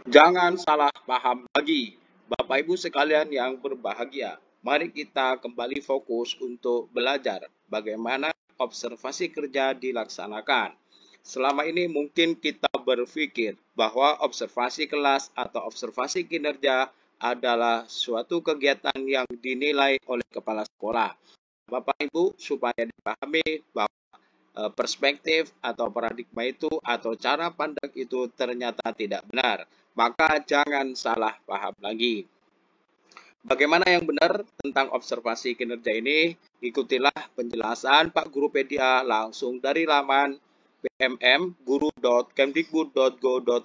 Jangan salah paham lagi, Bapak Ibu sekalian yang berbahagia. Mari kita kembali fokus untuk belajar bagaimana observasi kerja dilaksanakan. Selama ini mungkin kita berpikir bahwa observasi kelas atau observasi kinerja adalah suatu kegiatan yang dinilai oleh kepala sekolah. Bapak Ibu supaya dipahami bahwa perspektif atau paradigma itu atau cara pandang itu ternyata tidak benar. Maka jangan salah paham lagi. Bagaimana yang benar tentang observasi kinerja ini? Ikutilah penjelasan Pak Gurupedia langsung dari laman pmm.guru.kemdikbud.go.id.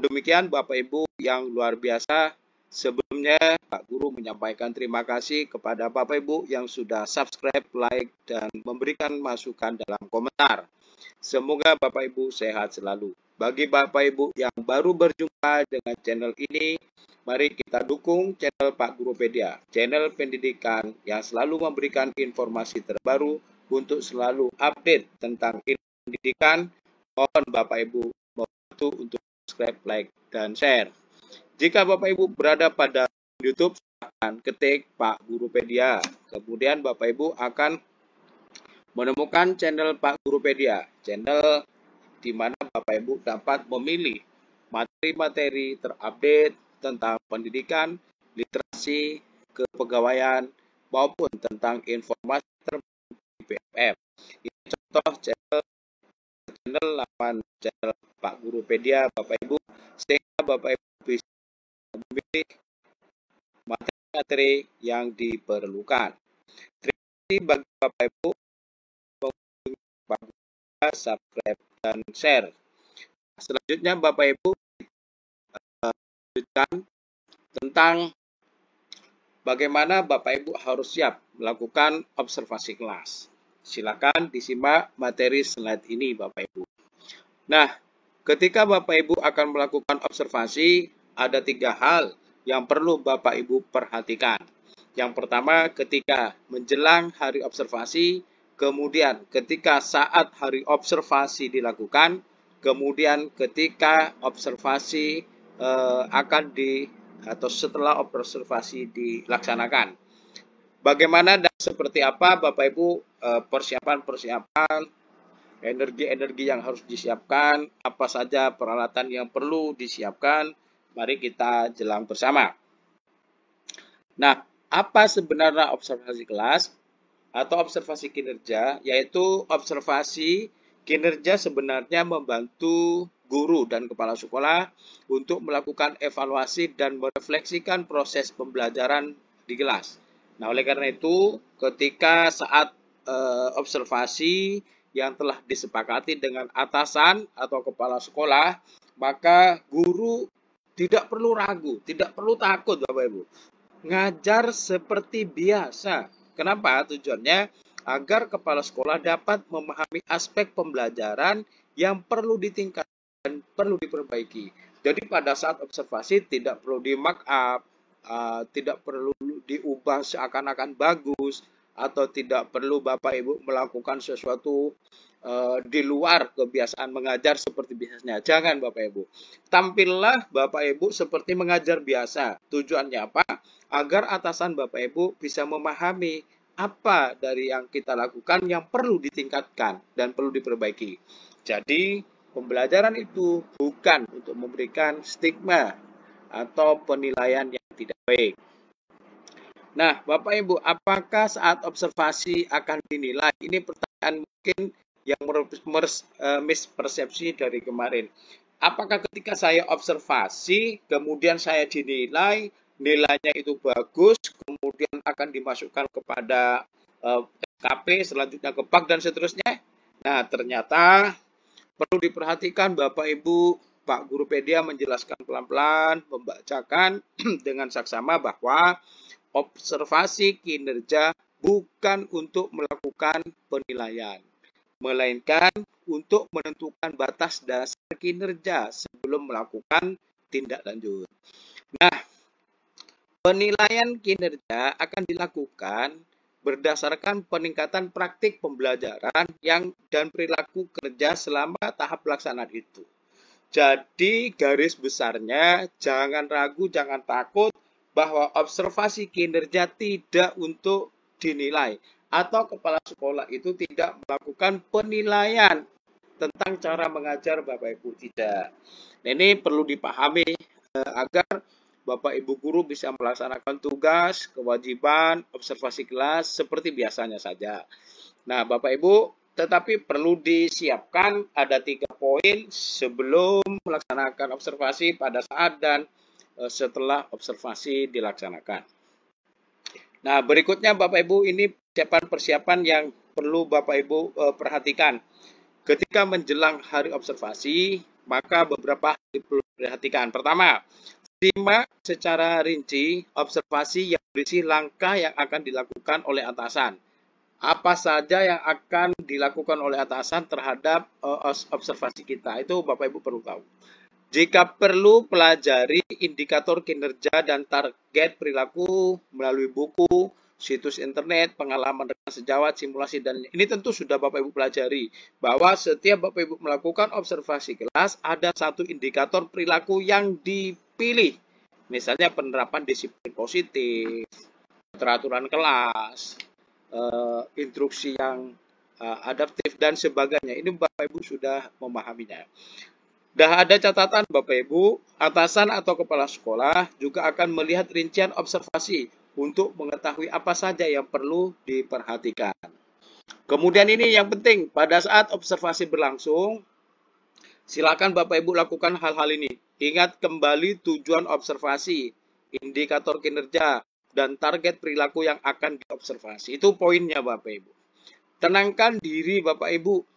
Demikian Bapak Ibu yang luar biasa. Sebelumnya Pak Guru menyampaikan terima kasih kepada Bapak Ibu yang sudah subscribe, like, dan memberikan masukan dalam komentar. Semoga Bapak Ibu sehat selalu. Bagi Bapak Ibu yang baru berjumpa dengan channel ini, mari kita dukung channel Pak Gurupedia, channel pendidikan yang selalu memberikan informasi terbaru untuk selalu update tentang pendidikan. Mohon Bapak Ibu membantu untuk subscribe, like, dan share. Jika Bapak Ibu berada pada YouTube, silahkan ketik Pak Gurupedia. Kemudian Bapak Ibu akan menemukan channel Pak Gurupedia, channel di mana Bapak Ibu dapat memilih materi-materi terupdate tentang pendidikan, literasi, kepegawaian, maupun tentang informasi terbaru di PFM. Ini contoh channel laman channel Pak Gurupedia, Bapak Ibu, sehingga Bapak Ibu bisa memilih materi-materi yang diperlukan. Terima kasih bagi Bapak Ibu subscribe dan share. Selanjutnya Bapak Ibu lanjutkan tentang bagaimana Bapak Ibu harus siap melakukan observasi kelas. Silakan disimak materi slide ini Bapak Ibu. Nah, ketika Bapak Ibu akan melakukan observasi, ada 3 hal yang perlu Bapak Ibu perhatikan. Yang pertama, ketika menjelang hari observasi, kemudian ketika saat hari observasi dilakukan, kemudian ketika observasi atau setelah observasi dilaksanakan. Bagaimana dan seperti apa Bapak Ibu persiapan energi-energi yang harus disiapkan, apa saja peralatan yang perlu disiapkan, mari kita jelang bersama. Nah, apa sebenarnya observasi kelas atau observasi kinerja? Yaitu observasi kinerja sebenarnya membantu guru dan kepala sekolah untuk melakukan evaluasi dan merefleksikan proses pembelajaran di kelas. Nah, oleh karena itu, ketika saat observasi yang telah disepakati dengan atasan atau kepala sekolah, maka guru tidak perlu ragu, tidak perlu takut Bapak Ibu. Ngajar seperti biasa. Kenapa? Tujuannya agar kepala sekolah dapat memahami aspek pembelajaran yang perlu ditingkatkan dan perlu diperbaiki. Jadi pada saat observasi tidak perlu di-mark up, tidak perlu diubah seakan-akan bagus, atau tidak perlu Bapak Ibu melakukan sesuatu di luar kebiasaan mengajar seperti biasanya. Jangan Bapak Ibu. Tampillah Bapak Ibu seperti mengajar biasa. Tujuannya apa? Agar atasan Bapak Ibu bisa memahami apa dari yang kita lakukan yang perlu ditingkatkan dan perlu diperbaiki. Jadi, pembelajaran itu bukan untuk memberikan stigma atau penilaian yang tidak baik. Nah, Bapak Ibu, apakah saat observasi akan dinilai? Ini pertanyaan mungkin yang mispersepsi dari kemarin. Apakah ketika saya observasi, kemudian saya dinilai, nilainya itu bagus, kemudian akan dimasukkan kepada SKP, selanjutnya ke PAK, dan seterusnya? Nah, ternyata perlu diperhatikan Bapak Ibu, Pak Gurupedia menjelaskan pelan-pelan, membacakan dengan saksama bahwa observasi kinerja bukan untuk melakukan penilaian. melainkan untuk menentukan batas dasar kinerja sebelum melakukan tindak lanjut. Nah, penilaian kinerja akan dilakukan berdasarkan peningkatan praktik pembelajaran dan perilaku kerja selama tahap pelaksanaan itu. Jadi garis besarnya jangan ragu, jangan takut bahwa observasi kinerja tidak untuk dinilai atau kepala sekolah itu tidak melakukan penilaian tentang cara mengajar Bapak Ibu, tidak. Nah, ini perlu dipahami agar Bapak Ibu guru bisa melaksanakan tugas, kewajiban, observasi kelas seperti biasanya saja. Nah, Bapak Ibu, tetapi perlu disiapkan ada 3 poin sebelum melaksanakan observasi pada saat dan setelah observasi dilaksanakan. Nah, berikutnya Bapak Ibu, ini persiapan yang perlu Bapak Ibu perhatikan. Ketika menjelang hari observasi, maka beberapa hal perlu diperhatikan. Pertama, simak secara rinci observasi yang berisi langkah yang akan dilakukan oleh atasan. Apa saja yang akan dilakukan oleh atasan terhadap observasi kita, itu Bapak Ibu perlu tahu. Jika perlu, pelajari indikator kinerja dan target perilaku melalui buku, situs internet, pengalaman rekan sejawat, simulasi, dan ini tentu sudah Bapak Ibu pelajari bahwa setiap Bapak Ibu melakukan observasi kelas ada satu indikator perilaku yang dipilih. Misalnya penerapan disiplin positif, peraturan kelas, instruksi yang adaptif, dan sebagainya. Ini Bapak Ibu sudah memahaminya. Dah ada catatan Bapak Ibu, atasan atau kepala sekolah juga akan melihat rincian observasi untuk mengetahui apa saja yang perlu diperhatikan. Kemudian ini yang penting, pada saat observasi berlangsung, silakan Bapak Ibu lakukan hal-hal ini. Ingat kembali tujuan observasi, indikator kinerja, dan target perilaku yang akan diobservasi. Itu poinnya Bapak Ibu. Tenangkan diri Bapak Ibu.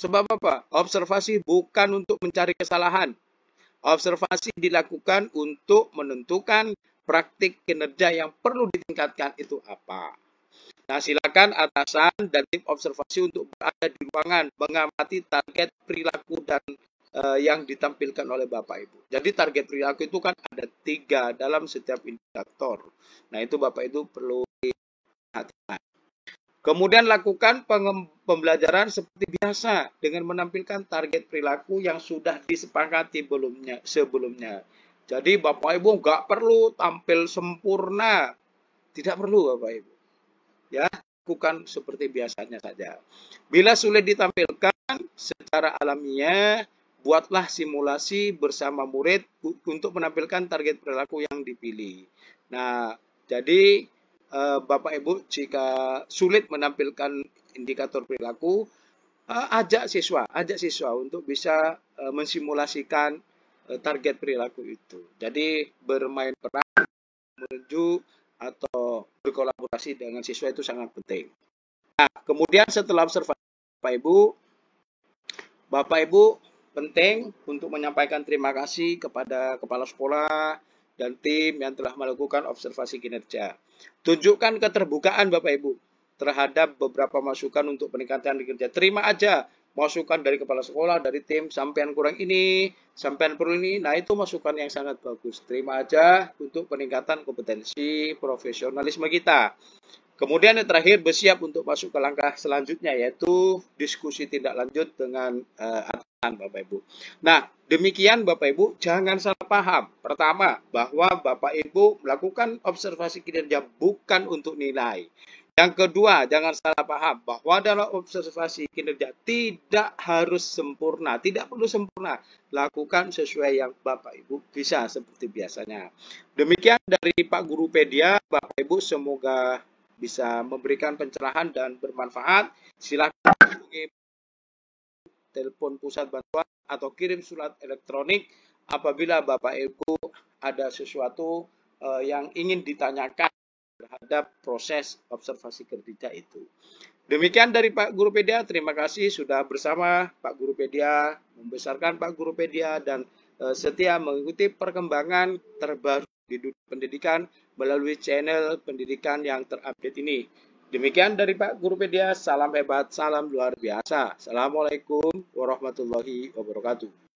Sebab apa? Observasi bukan untuk mencari kesalahan. Observasi dilakukan untuk menentukan praktik kinerja yang perlu ditingkatkan itu apa. Nah, silakan atasan dan tim observasi untuk berada di ruangan mengamati target perilaku dan yang ditampilkan oleh Bapak Ibu. Jadi target perilaku itu kan ada 3 dalam setiap indikator. Nah, itu Bapak Ibu perlu diperhatikan. Kemudian lakukan pembelajaran seperti biasa dengan menampilkan target perilaku yang sudah disepakati sebelumnya. Jadi Bapak Ibu nggak perlu tampil sempurna. Tidak perlu Bapak Ibu. Ya, lakukan seperti biasanya saja. Bila sulit ditampilkan secara alamiah, buatlah simulasi bersama murid untuk menampilkan target perilaku yang dipilih. Nah, jadi Bapak Ibu jika sulit menampilkan indikator perilaku, ajak siswa untuk bisa mensimulasikan target perilaku itu. Jadi bermain peran menuju atau berkolaborasi dengan siswa itu sangat penting. Nah, kemudian setelah observasi Bapak Ibu penting untuk menyampaikan terima kasih kepada kepala sekolah dan tim yang telah melakukan observasi kinerja. Tunjukkan keterbukaan Bapak Ibu terhadap beberapa masukan untuk peningkatan kinerja. Terima aja masukan dari kepala sekolah, dari tim, sampean kurang ini, sampean perlu ini. Nah, itu masukan yang sangat bagus. Terima aja untuk peningkatan kompetensi profesionalisme kita. Kemudian yang terakhir, bersiap untuk masuk ke langkah selanjutnya, yaitu diskusi tindak lanjut dengan atasan Bapak Ibu. Nah, demikian Bapak Ibu, jangan salah paham. Pertama, bahwa Bapak Ibu melakukan observasi kinerja bukan untuk nilai. Yang kedua, jangan salah paham bahwa dalam observasi kinerja tidak harus sempurna, tidak perlu sempurna. Lakukan sesuai yang Bapak Ibu bisa seperti biasanya. Demikian dari Pak Guru Pedia, Bapak Ibu semoga bisa memberikan pencerahan dan bermanfaat. Silakan hubungi telepon pusat bantuan atau kirim surat elektronik apabila Bapak Ibu ada sesuatu yang ingin ditanyakan terhadap proses observasi kerja itu. Demikian dari Pak Guru Pedia. Terima kasih sudah bersama Pak Guru Pedia, membesarkan Pak Guru Pedia, dan setia mengikuti perkembangan terbaru di dunia pendidikan melalui channel pendidikan yang terupdate ini. Demikian dari Pak Gurupedia, salam hebat, salam luar biasa. Assalamualaikum warahmatullahi wabarakatuh.